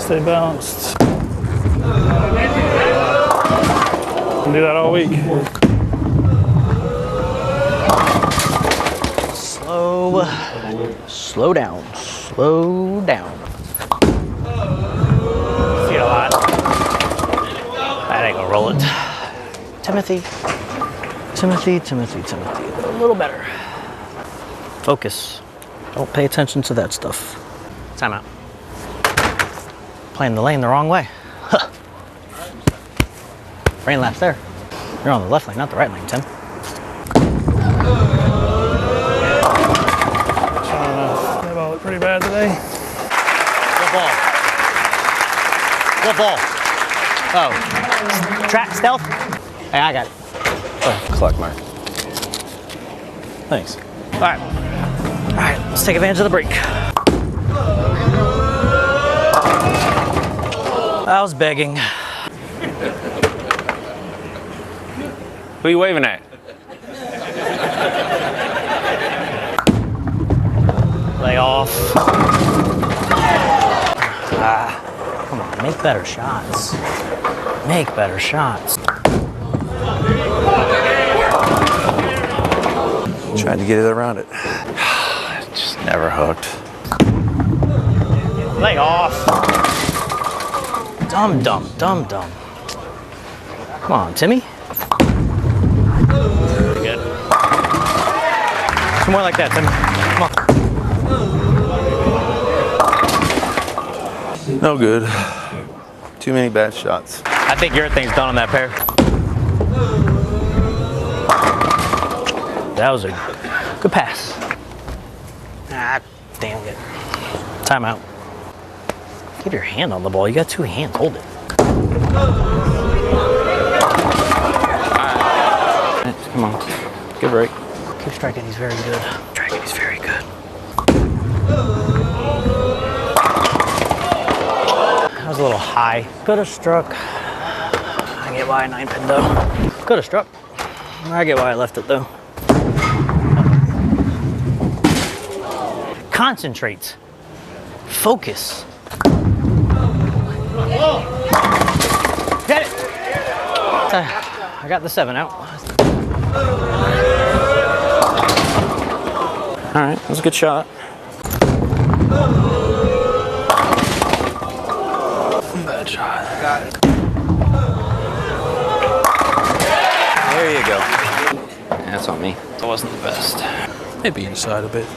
Stay balanced. Do that all week. Slow down. Slow down. See it a lot. That ain't gonna roll it. Timothy. A little better. Focus. Don't pay attention to that stuff. Time out. Playing the lane the wrong way. Huh. Rain laps there. You're on the left lane, not the right lane, Tim. That ball looked pretty bad today. What ball? Oh. Track stealth? Hey, I got it. Collect mark. Thanks. All right, let's take advantage of the break. I was begging. Who are you waving at? Lay off. Come on, make better shots. Make better shots. Tried to get it around it. Just never hooked. Lay off. Dumb. Come on, Timmy. Very good. Some more like that, Timmy. Come on. No good. Too many bad shots. I think your thing's done on that pair. That was a good pass. Ah, damn it. Timeout. Get your hand on the ball. You got two hands. Hold it. Right, come on. Good break. Keep striking. He's very good. That was a little high. Could have struck. I get why 9-pin though. Could have struck. I get why I left it though. Concentrate. Focus. Get it. I got the 7 out. All right, that was a good shot. Bad shot. Got it. There you go. That's on me. That wasn't the best. Maybe inside a bit.